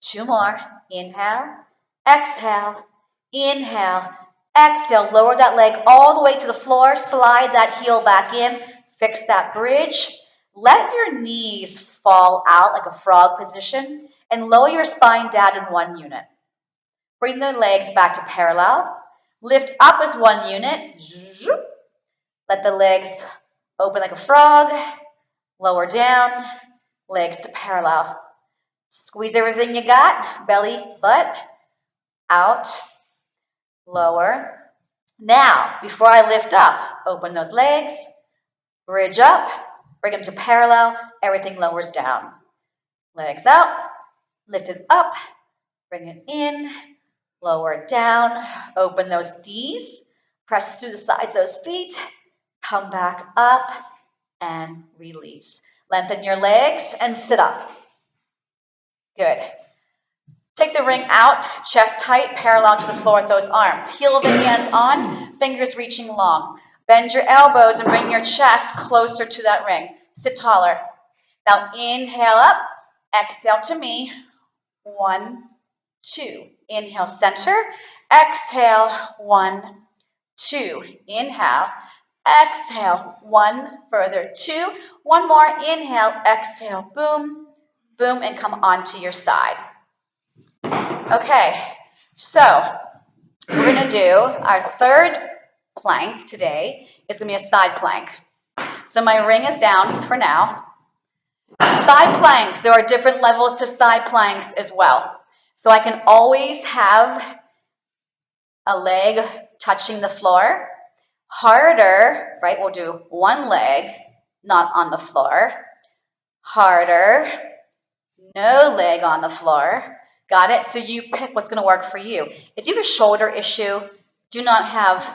2 more. Inhale, exhale, inhale, exhale. Lower that leg all the way to the floor. Slide that heel back in. Fix that bridge. Let your knees fall out like a frog position and lower your spine down in 1 unit. Bring the legs back to parallel. Lift up as 1 unit. Let the legs open like a frog. Lower down. Legs to parallel. Squeeze everything you got. Belly, butt. Out. Lower. Now, before I lift up, open those legs. Bridge up. Bring them to parallel. Everything lowers down. Legs out. Lift it up. Bring it in. Lower it down, open those knees, press through the sides of those feet, come back up and release. Lengthen your legs and sit up. Good. Take the ring out, chest height, parallel to the floor with those arms. Heel of the hands on, fingers reaching long. Bend your elbows and bring your chest closer to that ring. Sit taller. Now inhale up, exhale to me. 1, 2. Inhale, center. Exhale, 1, 2. Inhale. Exhale, 1. Further, 2. 1 more. Inhale, exhale, boom, boom, and come onto your side. Okay, so we're going to do our third plank today. It's going to be a side plank. So my ring is down for now. Side planks, there are different levels to side planks as well. So I can always have a leg touching the floor. Harder, right? We'll do 1 leg, not on the floor. Harder, no leg on the floor. Got it? So you pick what's going to work for you. If you have a shoulder issue, do not have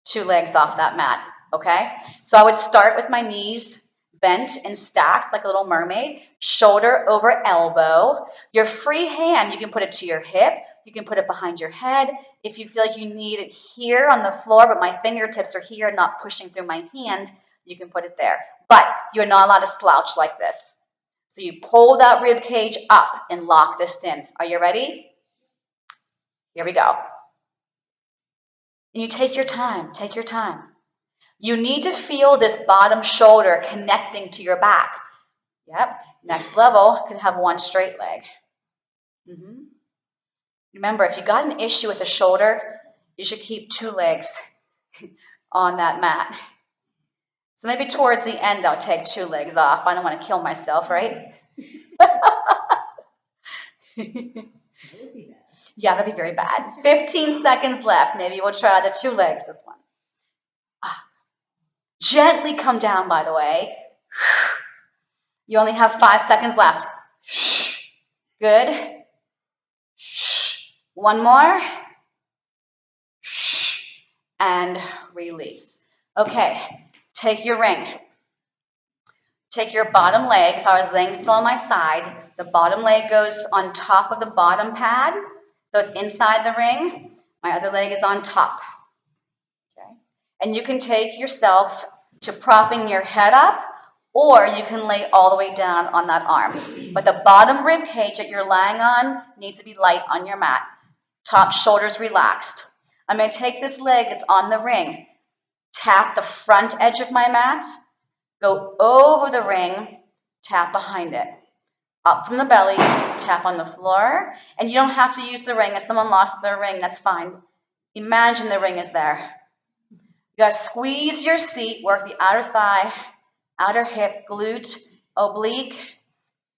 2 legs off that mat, okay? So I would start with my knees bent and stacked like a little mermaid, shoulder over elbow. Your free hand, you can put it to your hip, you can put it behind your head. If you feel like you need it here on the floor, but my fingertips are here, not pushing through my hand, you can put it there. But you're not allowed to slouch like this. So you pull that rib cage up and lock this in. Are you ready? Here we go. And you take your time, take your time. You need to feel this bottom shoulder connecting to your back. Yep. Next level, could have one straight leg. Remember, if you got an issue with the shoulder, you should keep 2 legs on that mat. So maybe towards the end, I'll take 2 legs off. I don't want to kill myself, right? Yeah, that'd be very bad. 15 seconds left. Maybe we'll try the 2 legs this one. Gently come down, by the way. You only have 5 seconds left. Good. One more. And release. Okay, take your ring. Take your bottom leg. If I was laying still on my side, the bottom leg goes on top of the bottom pad. So it's inside the ring. My other leg is on top. Okay. And you can take yourself to propping your head up, or you can lay all the way down on that arm. But the bottom rib cage that you're lying on needs to be light on your mat. Top shoulders relaxed. I'm going to take this leg that's on the ring, tap the front edge of my mat, go over the ring, tap behind it. Up from the belly, tap on the floor. And you don't have to use the ring. If someone lost their ring, that's fine. Imagine the ring is there. You got to squeeze your seat, work the outer thigh, outer hip, glute, oblique,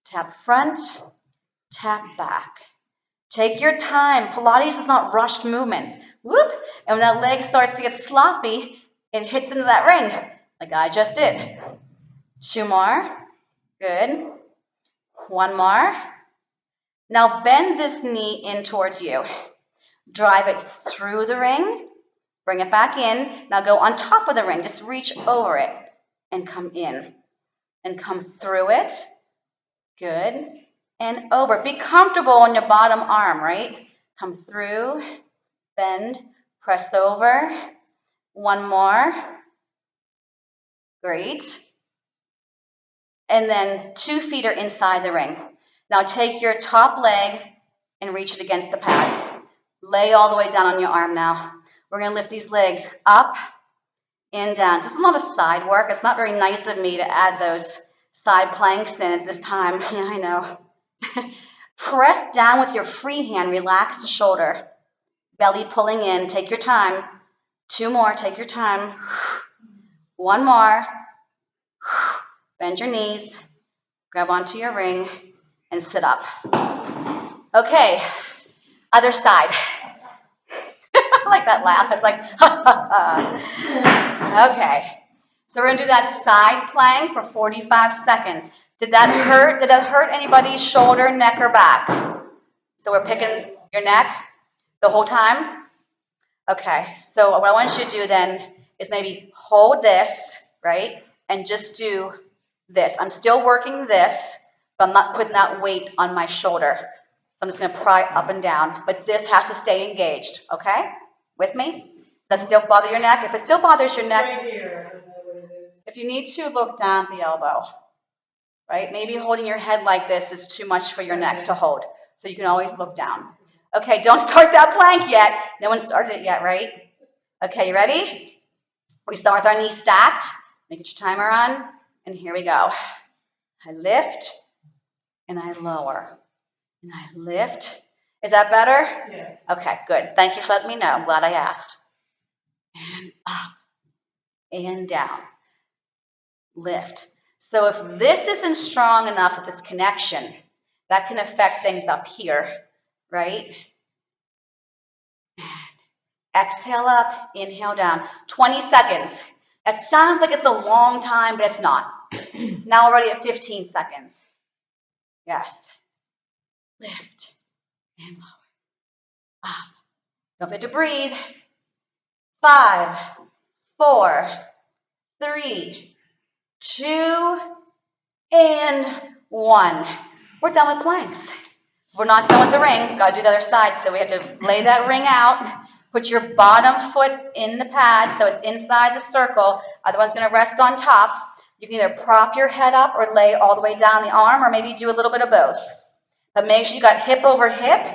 tap front, tap back. Take your time. Pilates is not rushed movements. Whoop. And when that leg starts to get sloppy, it hits into that ring, like I just did. 2 more. Good. 1 more. Now bend this knee in towards you. Drive it through the ring. Bring it back in. Now go on top of the ring. Just reach over it and come in. And come through it. Good. And over. Be comfortable on your bottom arm, right? Come through. Bend. Press over. 1 more. Great. And then 2 feet are inside the ring. Now take your top leg and reach it against the pad. Lay all the way down on your arm now. We're going to lift these legs up and down. So this is not a side work. It's not very nice of me to add those side planks in at this time. Yeah, I know. Press down with your free hand. Relax the shoulder. Belly pulling in. Take your time. 2 more. Take your time. 1 more. Bend your knees. Grab onto your ring and sit up. Okay. Other side. I like that laugh. It's like, ha, ha, ha. Okay. So we're going to do that side plank for 45 seconds. Did that hurt? Did it hurt anybody's shoulder, neck, or back? So we're picking your neck the whole time? Okay. So what I want you to do then is maybe hold this, right? And just do this. I'm still working this, but I'm not putting that weight on my shoulder. So I'm just going to pry up and down. But this has to stay engaged, okay? With me? Does that still bother your neck? If it still bothers your neck, right here. if you need to, look down at the elbow, right? Maybe holding your head like this is too much for your neck to hold. So you can always look down. Okay, don't start that plank yet. No one started it yet, right? Okay, you ready? We start with our knees stacked. Make your timer on. And here we go. I lift and I lower. And I lift. Is that better? Yes. Okay, good. Thank you for letting me know. I'm glad I asked. And up and down. Lift. So if this isn't strong enough with this connection, that can affect things up here, right? And exhale up, inhale down. 20 seconds. That sounds like it's a long time, but it's not. Now we're already at 15 seconds. Yes. Lift and lower. Up. Don't forget to breathe. 5, 4, 3, 2, and 1. We're done with planks. We're not done with the ring. Got to do the other side, so we have to lay that ring out. Put your bottom foot in the pad so it's inside the circle. Other one's going to rest on top. You can either prop your head up or lay all the way down the arm, or maybe do a little bit of both. But make sure you got hip over hip.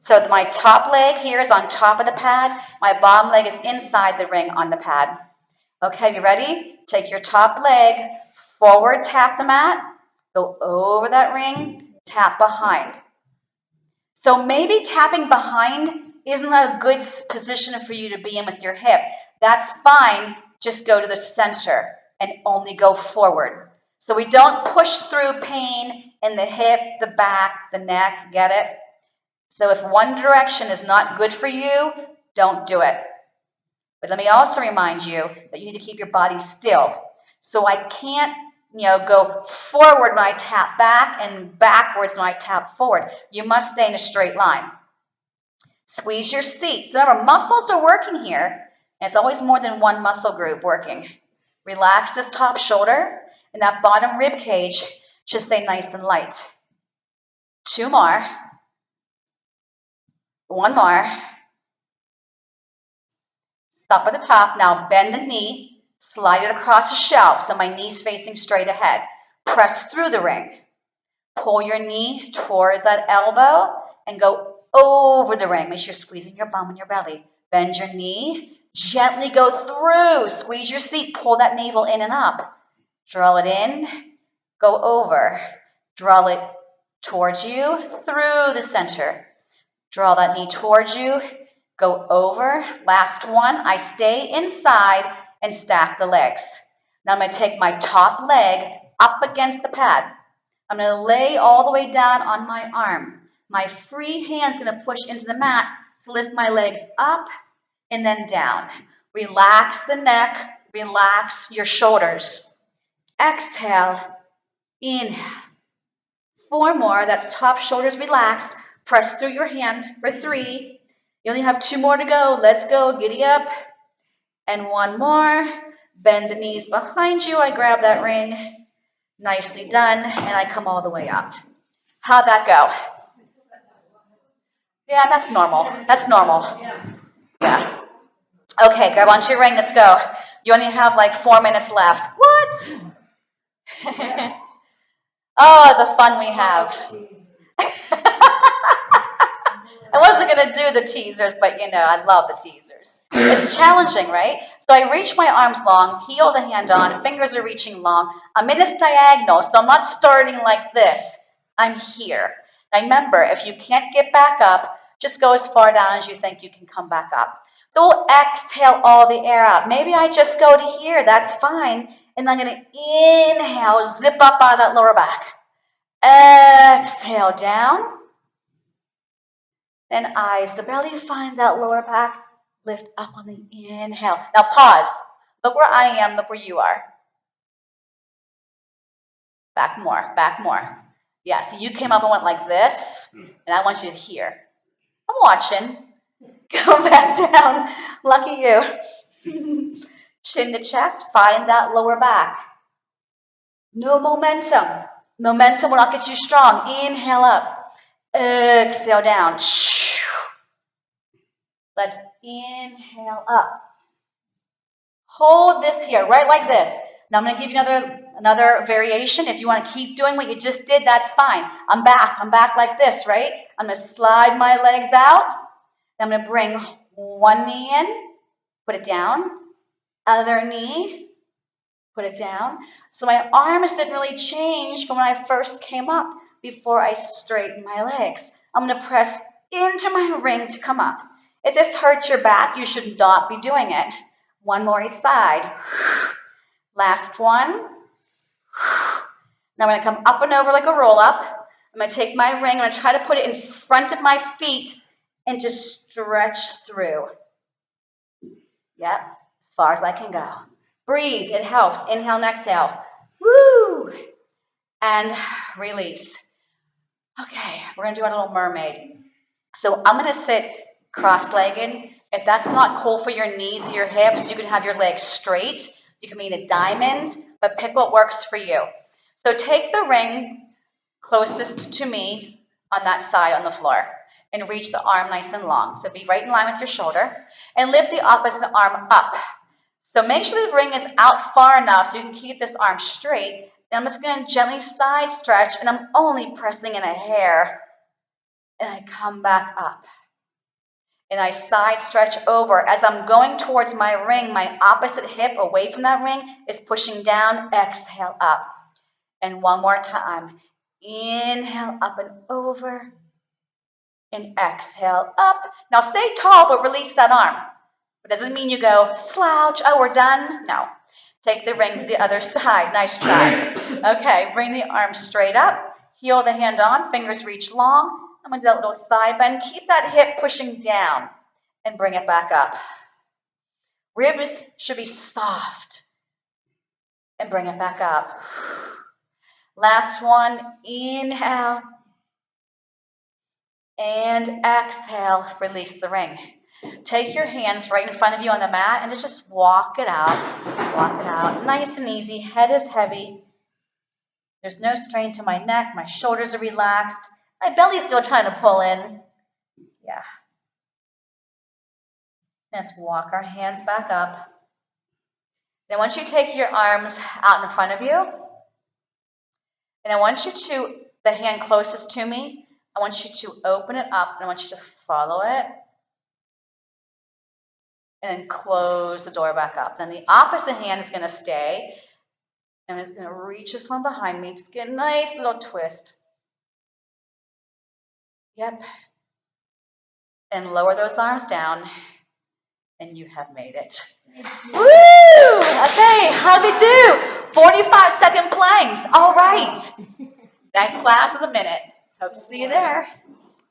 So my top leg here is on top of the pad. My bottom leg is inside the ring on the pad. Okay, you ready? Take your top leg forward, tap the mat, go over that ring, tap behind. So maybe tapping behind isn't a good position for you to be in with your hip. That's fine. Just go to the center and only go forward. So we don't push through pain in the hip, the back, the neck. Get it? So if one direction is not good for you, don't do it. But let me also remind you that you need to keep your body still. So I can't, go forward when I tap back and backwards when I tap forward. You must stay in a straight line. Squeeze your seat. So remember, muscles are working here, and it's always more than one muscle group working. Relax this top shoulder, and that bottom rib cage should stay nice and light. 2 more. 1 more. Stop at the top. Now bend the knee. Slide it across the shelf so my knee's facing straight ahead. Press through the ring. Pull your knee towards that elbow and go over the ring. Make sure you're squeezing your bum and your belly. Bend your knee. Gently go through. Squeeze your seat. Pull that navel in and up. Draw it in. Go over. Draw it towards you through the center. Draw that knee towards you. Go over. Last one. I stay inside and stack the legs. Now I'm going to take my top leg up against the pad. I'm going to lay all the way down on my arm. My free hand's going to push into the mat to lift my legs up and then down. Relax the neck. Relax your shoulders. Exhale. Inhale. 4 more. That top shoulder's relaxed. Press through your hand for 3. You only have 2 more to go. Let's go. Giddy up. And 1 more. Bend the knees behind you. I grab that ring. Nicely done. And I come all the way up. How'd that go? Yeah, that's normal. That's normal. Yeah. Okay, grab onto your ring. Let's go. You only have like 4 minutes left. What? Oh, the fun we have. I wasn't going to do the teasers, but I love the teasers. It's challenging, right? So I reach my arms long, heel the hand on, fingers are reaching long. I'm in this diagonal, so I'm not starting like this. I'm here. Now remember, if you can't get back up, just go as far down as you think you can come back up. So we'll exhale all the air out. Maybe I just go to here. That's fine. And I'm going to inhale, zip up out of that lower back. Exhale down. Then eyes to belly, find that lower back, lift up on the inhale. Now pause. Look where I am, look where you are. Back more, back more. Yeah, so you came up and went like this, and I want you to here. I'm watching. Go back down. Lucky you. Chin to chest, find that lower back. No momentum. Momentum will not get you strong. Inhale up. Exhale down. Let's inhale up. Hold this here, right like this. Now I'm going to give you another variation. If you want to keep doing what you just did, that's fine. I'm back like this, right? I'm going to slide my legs out. I'm going to bring one knee in, put it down. Other knee, put it down. So my arms didn't really change from when I first came up before I straightened my legs. I'm going to press into my ring to come up. If this hurts your back, you should not be doing it. 1 more each side. Last one. Now I'm going to come up and over like a roll-up. I'm going to take my ring. I'm going to try to put it in front of my feet and just stretch through. Yep, as far as I can go. Breathe. It helps. Inhale and exhale. Woo! And release. Okay, we're going to do our little mermaid. So I'm going to sit cross-legged. If that's not cool for your knees or your hips, you can have your legs straight. You can make a diamond, but pick what works for you. So take the ring closest to me on that side on the floor and reach the arm nice and long. So be right in line with your shoulder and lift the opposite arm up. So make sure the ring is out far enough so you can keep this arm straight. And I'm just going to gently side stretch, and I'm only pressing in a hair. And I come back up. And I side stretch over. As I'm going towards my ring, my opposite hip away from that ring is pushing down. Exhale up. And one more time. Inhale up and over. And exhale up. Now stay tall, but release that arm. It doesn't mean you go slouch. Oh, we're done. No. Take the ring to the other side. Nice try. Okay, bring the arm straight up. Heel the hand on. Fingers reach long. I'm going to do that little side bend. Keep that hip pushing down and bring it back up. Ribs should be soft and bring it back up. Last one. Inhale. And exhale. Release the ring. Take your hands right in front of you on the mat and just walk it out. Walk it out. Nice and easy. Head is heavy. There's no strain to my neck. My shoulders are relaxed. My belly's still trying to pull in. Yeah. Let's walk our hands back up. Then once you take your arms out in front of you, and I want you to, the hand closest to me, I want you to open it up, and I want you to follow it. And then close the door back up. Then the opposite hand is going to stay. And it's going to reach this one behind me. Just get a nice little twist. Yep. And lower those arms down. And you have made it. Woo! Okay, how did we do? 45-second planks. All right. Next class is a minute. Hope to see you there.